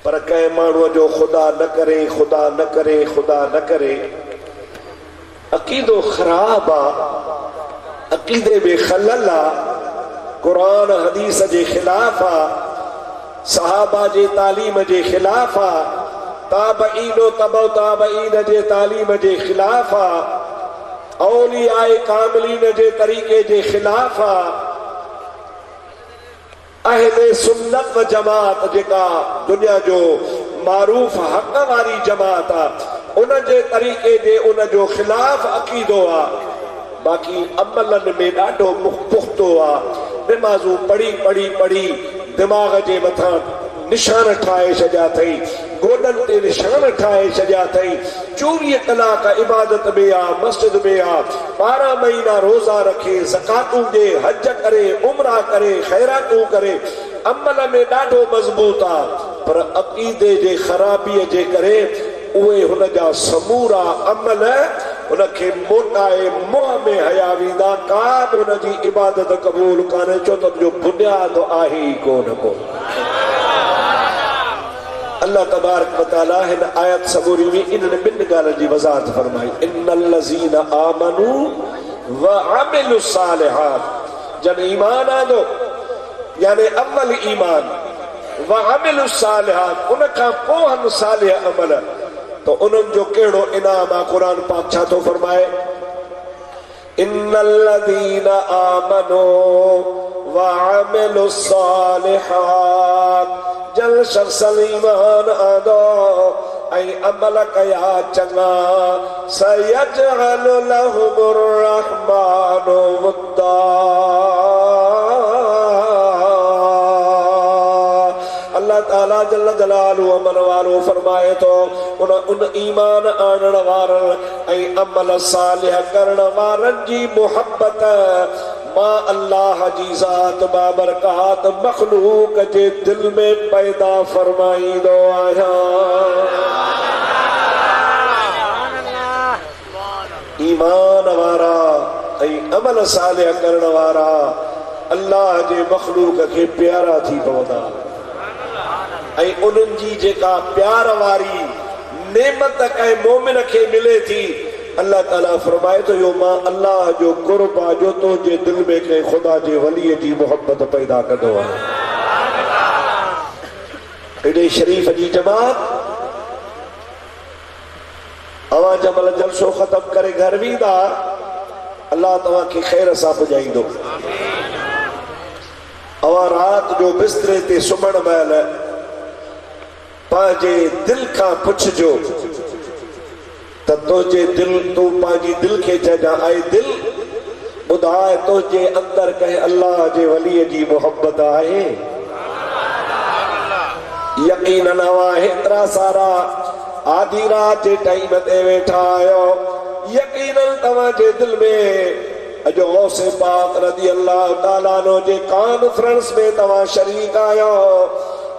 पर कंहिं माण्हूअ जो खुदा न करे, खुदा न करे, खुदा न करे अकीदो ख़राब आ, अकीदे में खलल आ, कुरान हदीस जे खिलाफ आ, सहाबा जे तालीम जे खिलाफ आ, ताबईनो तबो ताबईन जे तालीम जे खिलाफ आ, औलियाए कामिलीन जे तरीके जे खिलाफ आ। अहले सुन्नत व जमात जेका दुनिया जो मारूफ हक वारी जमात आ, उन जे तरीके जे उन जो खिलाफ अकीदो आ। बाकी अमलन में ॾाढो पुख्तो आ। नमाज़ूं पढ़ी पढ़ी पढ़ी दिमाग जे मथां निशान ठाहे छॾिया अथई, गोॾनि ते निशान ठाहे छॾिया अथई। 24 कलाक इबादत में आ, मस्जिद में आ, 12 महीना रोज़ा रखे, ज़कातूं ॾे, हज करे, उमरा करे, ख़ैरातूं करे, अमल में ॾाढो मज़बूत आ, पर अक़ीदे जे ख़राबीअ जे करे उहे हुन जा समूरा अमल हुनखे मोटाए मुंहं में हया वेंदा। का बि हुनजी इबादत क़बूल कान्हे, छो त जो बुनियाद आहे ई कोन को। अल्लाह तबारक व तआला हिन आयत सबूरी में इन्हनि ॿिनि ॻाल्हियुनि जी वज़ाहत फरमाई। इन्नल लज़ीना आमनू व अमिलु सालिहात, जन ईमान आंदो यानी अव्वल ईमान, व अमिलु सालिहात उन खां पोइ सालिह अमल, तो उन्हनि जो कहिड़ो इनाम आहे। क़ुरान पाक छा थो फरमाए? इन्नल लज़ीना आमनू व अमिलु सालिहात, जल शख्स ईमान आंदो ऐं अमल कया चङा, सयजअल लहुमुर रहमानु वुद्दा, अल्लाह ताला जल्ल जलालहु अमल वारो फरमाए तो उन ईमान आणण वारनि ऐं अमल सालिह करण वारनि जी मुहब्बत मां अल्लाह जी ज़ात बाबरकात मखलूक जे दिल में पैदा फरमाईंदो आहियां। ईमान वारा ऐं अमल सालिह करण वारा अल्लाह जे मखलूक खे प्यारा थी पवंदा ऐं उन्हनि जी जेका प्यार वारी नेमत कंहिं मोमिन खे मिले थी, अल्लाह ताला फरमाए तो यो मां अल्लाह जो कुर्ब आ जो तो जे दिल में के खुदा जे वली जी मोहब्बत पैदा कंदो आहे। एॾे शरीफ जी जमात अवां जमल जलसो ख़त्म करे घर वेंदा, अल्लाह तव्हां खे ख़ैर सां पुॼाईंदो। अवां रात जो बिस्तरे ते सुम्हण महिल पंहिंजे दिल खां पुछजो त तुंहिंजे दिल, तूं पंहिंजी दिल खे चइजां, ऐं दिल ॿुधाए तुंहिंजे अंदर कंहिं अल्लाह जे वलीअ जी मोहब्बत आहे? यकीनन अवां हेतिरा सारा आधी रात जे टाइम ते वेठा आहियो, यकीनन तव्हांजे दिल में अॼु गौसे पाक रज़ी अल्लाह ताला अन्हु जे कॉन्फ्रेंस में तव्हां शरीक आहियो।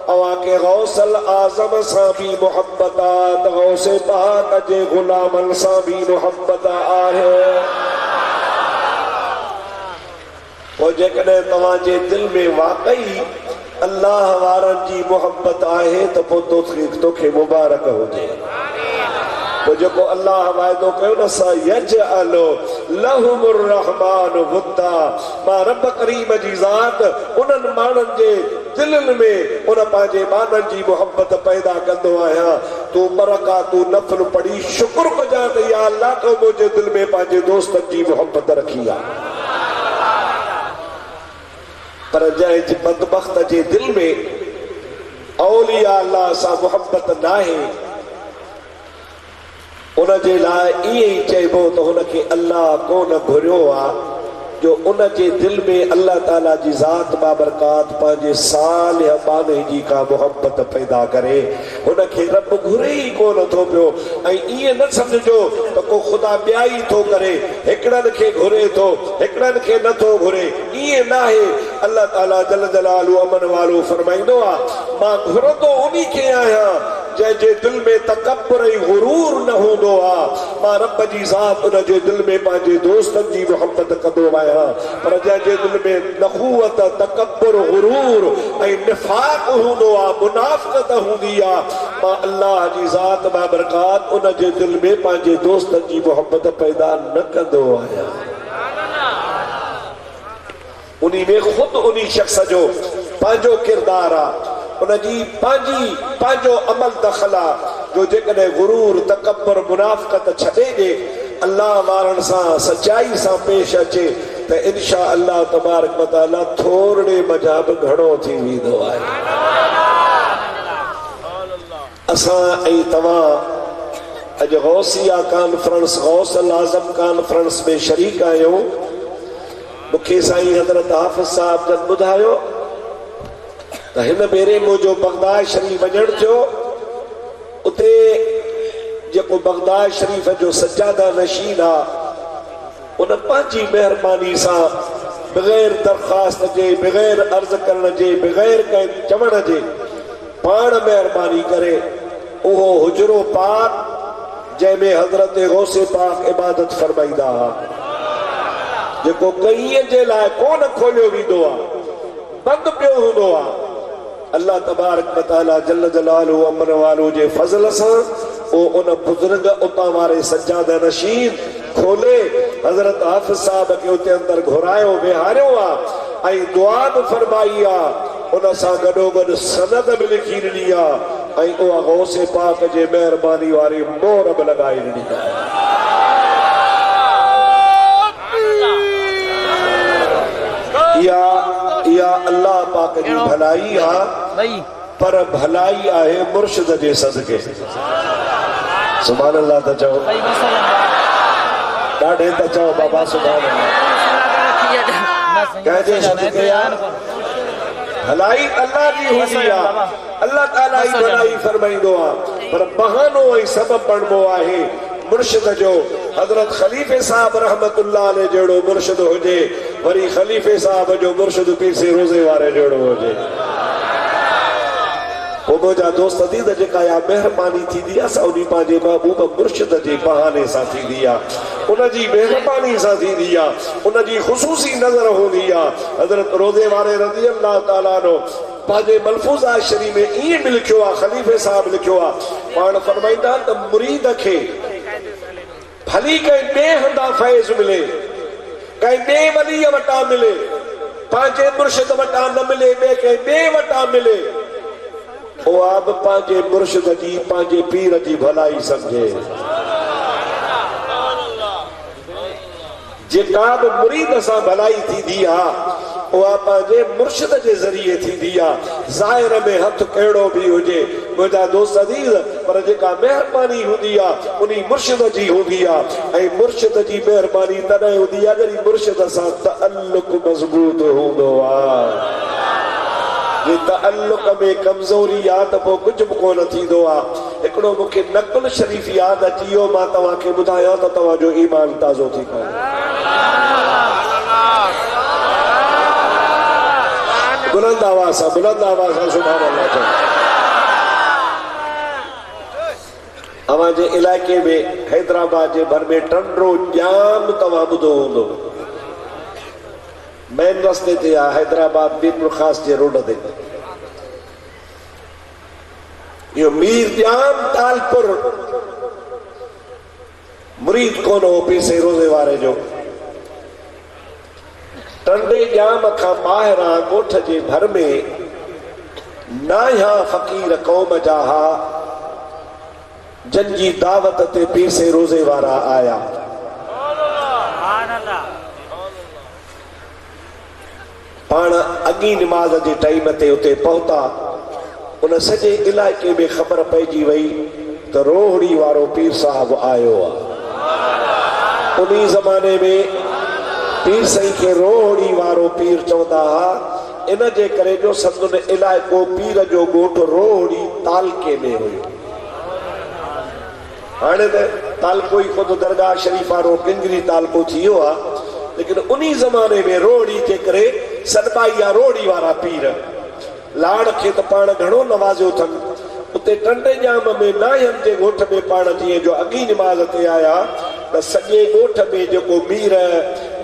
अवां के गौसल आज़म सां भी मोहब्बत आ, त गौसे पाक जे गुलामन सां भी मोहब्बत आहे। पोइ जेकॾहिं तव्हांजे दिल में वाकई अल्लाह वारनि जी मोहब्बत आहे त पोइ तोखे मुबारक हुजे। पोइ जेको अल्लाह वाइदो कयो न, सयजअलु लहुमुर रहमानु वुद्दा, मां रब करीम जी ज़ात उन्हनि माण्हुनि जे दिलनि में उन पंहिंजे माननि जी मोहब्बत पैदा कंदो आहियां। तूं बरका तूं नफ़ल पढ़ी शुक्र कजां त या अल्लाह तो मुंहिंजे दिल में पंहिंजे दोस्तनि जी मोहब्बत रखी आहे। पर जंहिं बदबख्त जे दिल में औलिया अल्लाह सां मोहब्बत नाहे, उन जे लाइ ईअं ई चइबो त हुनखे अल्लाह कोन घुरियो आहे, जो उन जे दिल में अल्लाह ताला जी ज़ात बाबरकात पंहिंजे सालिह बाने जी का मोहब्बत पैदा करे। हुनखे रब घुरे ई कोन थो पियो। ऐं ईअं न सम्झो त को ख़ुदा ॿिया ई थो करे, हिकिड़नि खे घुरे थो हिकिड़नि खे नथो घुरे, ईअं न आहे। अल्लाह ताला जल जलालहु अमन वारो फरमाईंदो आहे, मां घुरंदो उन्ही खे आहियां जंहिंजे दिल में तकब्बुर ऐं गुरूर न हूंदो आहे मां रब जी ज़ात उन जे दिल में पंहिंजे दोस्तनि जी मोहबत कंदो आहियां पर जंहिंजे दिल में नखुवत तकब्बुर गुरूर ऐं निफाक़ हूंदो आहे मुनाफ़िक़त हूंदी आहे मां अल्लाह जी ज़ात बाबरकात उन जे दिल में पंहिंजे दोस्तनि जी मोहबत पैदा न कंदो आहियां उन्ही में खुद उन्ही शख्स जो पंहिंजो किरदार आहे उनजी पंहिंजो अमल दखल आहे जो जेकॾहिं गुरूर तकब्बुर मुनाफ़िक़त छॾे ॾे अल्लाह वारनि सां सचाई सां पेश अचे त इंशा अल्लाह तबारक व तआला थोरे मज़ा बि घणो थी वेंदो आहे असां ऐं तव्हां अॼु गौसिया कॉन्फ्रेंस गौसल आज़म कॉन्फ्रेंस में शरीक आहियूं मूंखे साईं हज़रत हाफ़िज़ साहब जन ॿुधायो त हिन भेरे मुंहिंजो बगदाद शरीफ़ वञणु थियो उते जेको बगदाद शरीफ़ जो सज्जादा नशीन आहे उन पंहिंजी महिरबानी सां बग़ैर दरख़्वास्त जे बग़ैर अर्ज़ करण जे बग़ैर कंहिं चवण जे पाण महिरबानी करे उहो हुजरो पाक जंहिंमें हज़रत गौसे पाक इबादत फरमाईंदा हुआ जेको कईअ जे लाइ कोन खोलियो वेंदो आहे बंदि पियो हूंदो आहे अल्लाह तबारक व तआला जल्ल जलालहू अमर वालो जे फज़ल सां वो उन बुजुर्ग उतां वारे सज्जादा नशीन खोले हज़रत हाफ़िज़ साहब के उते अंदर घुरायो विहारियो आहे ऐं दुआ बि फरमाई आहे उन सां गॾोगॾु सनद बि लिखी ॾिनी आहे ऐं उहा गौसे पाक जे महिरबानी वारी मोहर बि लॻाई ॾिनी आहे या अल्लाह पाक जी भलाई आहे पर भलाई आहे मुर्शिद जे सदके सुभान अल्लाह त चओ ॾाढे त चओ बाबा सुभान अल्लाह कहजे सदके भलाई अल्लाह जी हूंदी आहे अल्लाह ताला ई भलाई फरमाईंदो आहे पर बहानो ऐं सबब बणबो आहे मुर्शिद जो हजरत खलीफे साहब रहमतुल्लाह अलैह जहिड़ो मुर्शिद हुजे वरी खलीफे साहब जो मुर्शिद पीसे रोज़े वारे जहिड़ो हुजे मुंहिंजा दोस्त थी त जेका या महिरबानी थींदी आहे सा उन पंहिंजे महबूब मुर्शिद जे बहाने सां थींदी आहे उनजी महिरबानी सां थींदी आहे उनजी ख़ुसूसी नज़र हूंदी आहे हज़रत रोज़े वारे रज़ी अल्लाह ताला नो पंहिंजे मलफूज़ा शरीफ़ में ईअं बि लिखियो आहे खलीफ़े साहब लिखियो आहे पाण फरमाईंदा त मुरीद खे भली कंहिं ॿिए हंधा फैज़ मिले कंहिं ॿिए वलीअ वटां मिले पंहिंजे मुर्शिद वटां न मिले ॿिए कंहिं ॿिए वटां मिले उहा बि पंहिंजे मुर्शिद जी पंहिंजे पीर जी भलाई सम्झे जेका बि मुरीद सां भलाई थींदी आहे उहा पंहिंजे मुर्शिद जे ज़रिए थींदी आहे ज़ाहिर में हथ कहिड़ो बि हुजे मुंहिंजा दोस्त अज़ीज़ पर जेका महिरबानी हूंदी आहे उन मुर्शिद जी हूंदी आहे ऐं मुर्शिद जी महिरबानी तॾहिं हूंदी आहे जॾहिं मुर्शिद सां तअल्लुक़ मज़बूत हूंदो आहे जे तअल्लुक़ में कमज़ोरी आहे त पोइ कुझु बि कोन थींदो आहे हिकिड़ो मूंखे नक़ुल शरीफ़ यादि अची वियो मां तव्हांखे ॿुधायां त तव्हांजो ईमान ताज़ो थी पए बुलंद आवाज़ सां सुभान अल्लाह चओ अवां जे इलाइक़े में हैदराबाद जे भर में टंडरो जाम तव्हां ॿुधो हूंदो मेन रस्ते ते आहे हैदराबाद बीरपुर ख़ास जे रोड ते इहो मीर जाम तालपुर मुरीद कोन हो पीसे रोज़े वारे जो टंडे जाम खां ॿाहिरां ॻोठ जे भर में नाया फ़क़ीर क़ौम जा हा जन जी दावत ते पीसे रोज़े वारा आया पाण अॻी निमाज़ जे टाइम ते उते पहुता उन सॼे इलाइक़े में ख़बर पइजी वई त रोहड़ी वारो पीर साहब आयो आहे उन ज़माने में पीर साईं खे रोहड़ी वारो पीर चवंदा हुआ इन जे करे जो संदुन इलाइक़ो पीर जो ॻोठ रोहड़ी तालके में हुयो हाणे त तालको ई ख़ुदि दरगाह शरीफ़ वारो किंगरी तालको थी वियो आहे लेकिन उन्ही ज़माने में रोहड़ी जे करे सॾिबाई आहे रोहड़ी वारा पीर लाड़ खे त पाण घणो नवाज़ियो अथनि उते टंडे जाम में नायम जे ॻोठ में पाण जीअं जो अॻी निमाज़ ते आया त सॼे ॻोठ में जेको मीर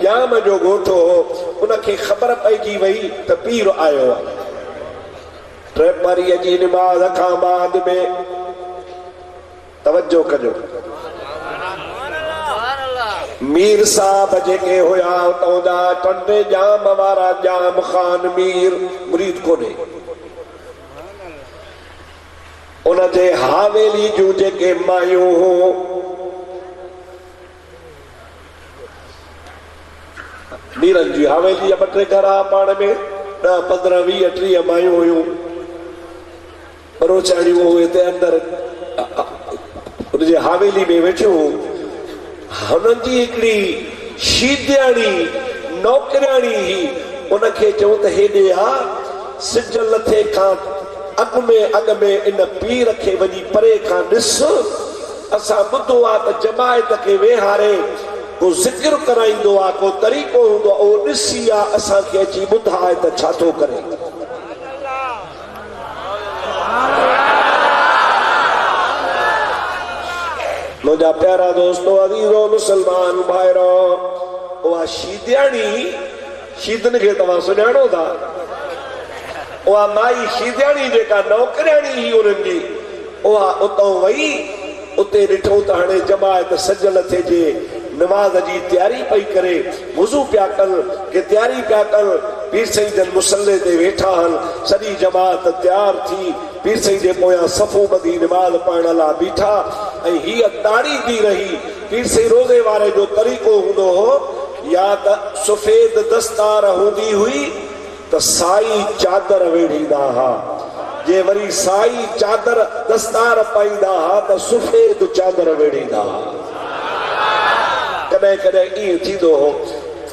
जाम जो ॻोठ हो उनखे ख़बर पइजी वई त पीर आयो आहे। टे जी निमाज़ खां बाद में तवज्जो कजो, मीर साहब जेके हुया उतां जा टंडे जाम वारा जाम खान मीर मुरीद कोन्हे। उनजे हावेली जूं जेके मायूं हो मीरनि जी हावेली ॿ टे घर पाण में 10 15 20 30 मायूं हुयूं रोचाणियूं हिते अंदर उनजी हावेली में वेठियूं। हुननि जी हिकिड़ी शीदियाणी नौकराणी ही उनखे चऊं त हेॾे आ सिज लथे खां अॻ में इन पीर खे वञी परे खां ॾिस। असां ॿुधो आहे त जमायत खे वेहारे को ज़िक्र कराईंदो आहे, को तरीक़ो हूंदो आहे, उहो ॾिसी आहे असांखे अची ॿुधाए त छा थो करे। मुंहिंजा प्यारा दोस्तो अज़ीज़ो मुस्लमान भाइरो, उहा शीदियाणी शीदन खे तव्हां सुञाणो था, उहा माई शीदियाणी जेका नौकराणी ही उन्हनि जी, उहा उतां वई उते ॾिठो त हाणे जमायत सजल थिए जे नमाज़ जी तयारी पई करे, वुज़ू पिया कल के तयारी पिया कल, पीर साईं जन मुसल्ले ते वेठा हल, सॼी जमात तयार थी पीर साईं जे पोयां सफ़ो ॿधी नमाज़ पढ़ण लाइ बीठा ऐं हीअ ताड़ी थी रही। पीर साईं रोज़े वारे जो तरीक़ो हूंदो हो या त सफ़ेद दस्तार हूंदी हुई त साई चादर वेढ़ींदा हा, जे वरी साई चादर दस्तार पाईंदा हा त सफ़ेद चादर वेढ़ींदा हा। कॾहिं कॾहिं ईअं थींदो हो,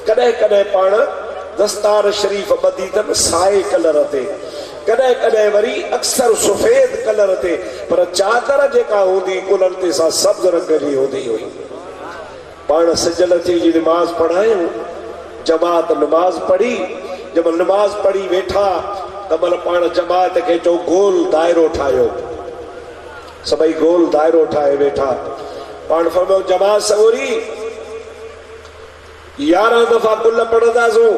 कॾहिं कॾहिं पाण दस्तार शरीफ़ ॿधी अथनि साए कलर ते, कॾहिं कॾहिं वरी अक्सर सफ़ेद कलर ते, पर चादर जेका हूंदी कुलनि ते सा सब्ज़ रंग जी हूंदी हुई। पाण सिजल थी जी नमाज़ पढ़ायूं, जमात नमाज़ पढ़ी, जब नमाज पढ़ी वेठा तमल पाण जमात के चो गोल दायरो ठायो, सभई गोल दायरो ठाए वेठा। पाण फरमायो जमात सगोरी 11 दफ़ा कुल पढ़ंदासूं,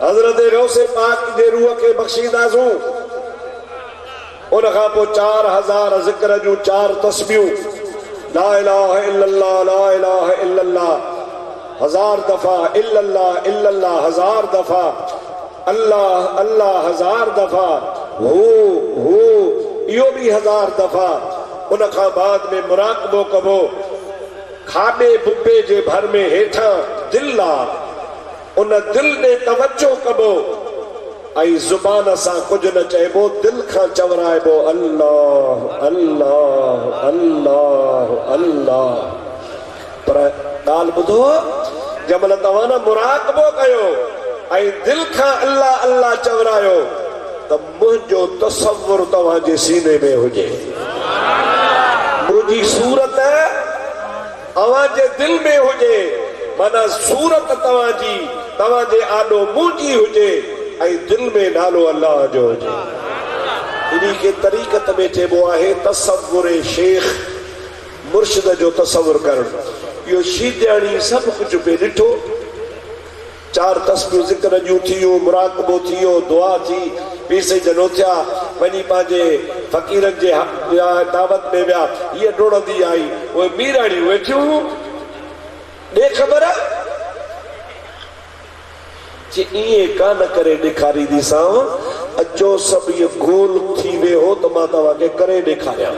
हज़रत गौसे पाक जे रूह खे बख़्शींदासूं, उन खां पोइ 4000 ज़िक्र जूं 4 तस्बीहूं, ला इलाहा इल्लल्लाह ला इलाहा इल्लल्लाह 1000 दफ़ा, इल्लल्लाह इल्लल्लाह 1000 दफ़ा, अल्लाह अल्लाह 1000 दफ़ा, हू इहो भी 1000 दफ़ा। उन खां बाद में मुराक़बो कबो, खाॿे बुबे जे भर में हेठां दिल आहे, उन दिल ॾे तवज्जो कबो ऐं ज़ुबान सां कुझु न चइबो, दिल खां चवराइबो अल्लाह अल्लाह अल्लाह अल्लाह। पर ॻाल्हि ॿुधो, जंहिंमहिल तव्हां न मुराक़बो कयो ऐं दिल खां अल्लाह अल्लाह चवरायो त मुंहिंजो तसव्वुर तव्हांजे सीने में हुजे, मुंहिंजी सूरत तव्हांजे दिल में हुजे, माना सूरत तव्हांजी तव्हांजे आॾो मुंहिंजी हुजे ऐं दिल में नालो अल्लाह जो हुजे। इन खे तरीक़त में चइबो आहे तसव्वुर शेख, मुर्शिद जो तसव्वुर करणु। इहो शीदियाणी सभु कुझु पे ॾिठो, 4 तस्बीहूं ज़िक्र जूं थियूं, मुराक़बो थियो, दुआ थी, पीर साईं जन उथिया, वञी पंहिंजे फ़क़ीरनि जे दावत में विया। हीअ डोड़ंदी आई, उहे मीराणियूं वेठियूं, ॾे ख़बर जे ईअं कान करे ॾेखारींदीसांव, अचो सभु इहो गोल थी वियो त मां तव्हांखे करे ॾेखारियां।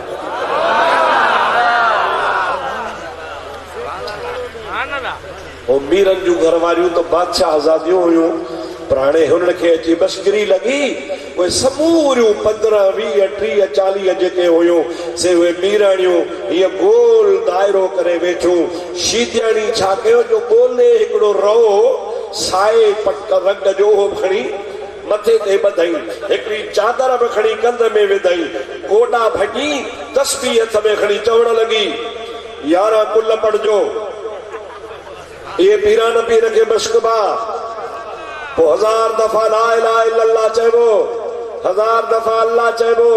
मीरनि जूं घर वारियूं त बादशाह आज़ादियूं हुयूं, पर हाणे हुननि खे अची मश्करी लॻी, उहे समूरियूं 15 20 30 40 जेके हुयूं से उहे मीराणियूं हीअ गोल दायरो करे वेठियूं। शीदियाणी छा कयो, जो ॻोल्हे हिकिड़ो रओ साए पट रंग जो उहो खणी मथे ते ॿधई, हिकिड़ी चादर बि खणी कंध में विधई, गोॾा भॼी तस्बीह हथ में खणी चवण लॻी 11 कुल पढ़जो। ये पीरान पीर के मशकबा, 1000 दफ़ा ला इलाहा इल्लल्लाह चइबो, 1000 दफ़ा अल्लाह चइबो,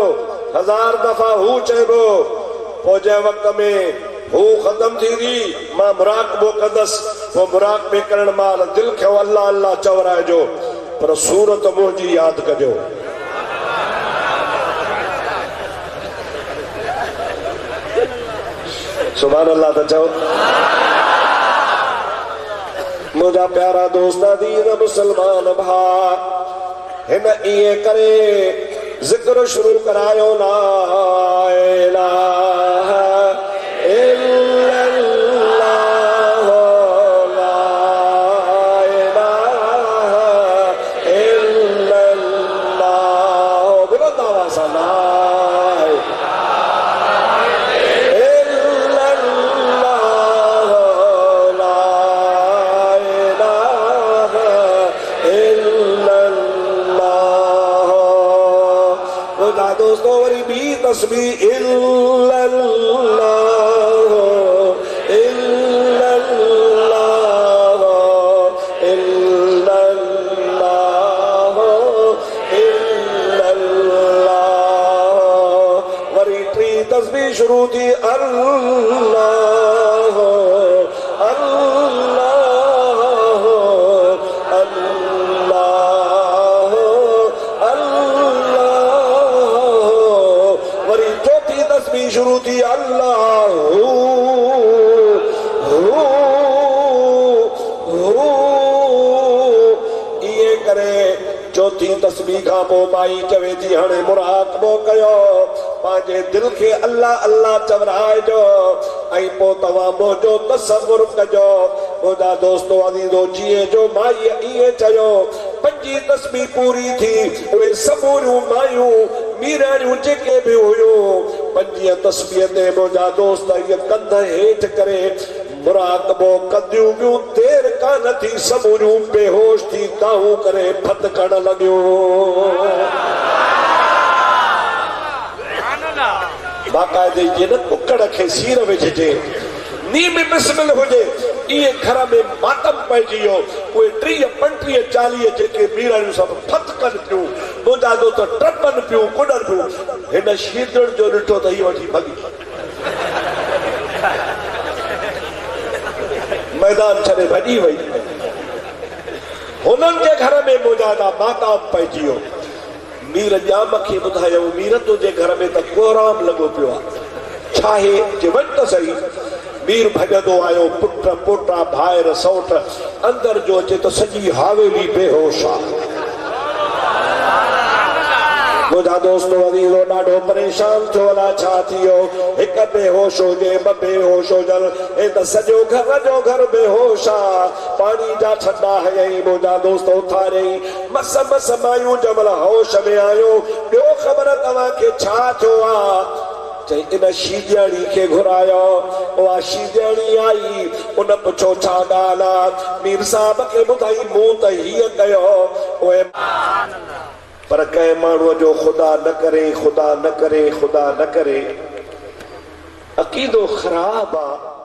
1000 दफ़ा हू चइबो पोइ जंहिं वक़्त में हू ख़त्म थींदी मां मुराक़बो कंदसि पोइ मुराक़बे करण महिल दिलि खे अल्लाह अल्लाह चवराइजो पर सूरत मुंहिंजी यादि कजो। सुभान अल्लाह त चओ। मुझा प्यारा दोस्त दीन मुसलमान भा हिन इए करे जिक्र शुरू करायो ला इलाहा इल्लल्लाह ला इलाहा इल्लल्लाह बुलंद आवाज़ से ला तस्बीह इल्लल्लाह इल्लल्लाह इल्लल्लाह इल्लल्लाह वरी टी तस्बीह शुरू थी अल्लाह अल्लाह अल्लाह शुरू थी अल्लाह ये करे चौथी तस्बीह खां पोइ माई चवे थी हाणे मुराक़बो कयो पंहिंजे दिलि खे अल्लाह अल्लाह चवराइजो ऐं पोइ तव्हां मुंहिंजो तसव्वुर कजो। मुंहिंजा दोस्तो अज़ीज़ो जीअं जो माईअ इएं चयो पंजी तस्बीह पूरी थी उहे समूरियूं मायूं मीराणियूं जेके बि हुयूं पंजीअ तस्बीह ते मुंहिंजा दोस्त इहे कंध हेठि करे मुराक़बो कंदियूं ॿियूं देरि कान थी समूरियूं बेहोश थी काहूं करे फत करण लॻियूं। बाक़ाइदे जे न कुकड़ खे सीर विझिजे नी में बिस्मिल हुजे इहे घर में मातम पइजी वियो उहे 30 35 40 जेके मीराणियूं सभु फत कनि पियूं मुंहिंजा दोस्त टपनि पियूं कुॾनि पियूं हिन शीदड़ जो ॾिठो त इहो वठी भॻी मैदान छॾे भॼी वई। हुननि जे घर में मुंहिंजा माताम पइजी वियो मीर ॼाम खे ॿुधायो मीर तुंहिंजे घर में त कोराम लॻो पियो आहे छा आहे जे वञ त सही। मीर भॼंदो आयो पुट पोटा भाइर सौट अंदर जो अचे त सॼी हावेली बेहोश आहे। मुंहिंजा दोस्त अज़ीज़ो ॾाढो परेशान थियो अलाए छा थी वियो हिकु बेहोश हुजे ॿ बेहोश हुजनि हे त सॼो घर बेहोश आहे। पाणी जा छॾा हयईं मुंहिंजा दोस्त उथारियईं मस मस मायूं जमल होश में आयो ॿियो ख़बर तव्हांखे छा थियो आहे चई इन शीदियाणी खे घुरायो उहा शीदियाणी आई उन पुछो छा ॻाल्हि आहे मीर साहब खे ॿुधाई मूं त हीअं कयो उहे पर कंहिं माण्हूअ जो ख़ुदा न करे ख़ुदा न करे ख़ुदा न करे अक़ीदो ख़राब आहे।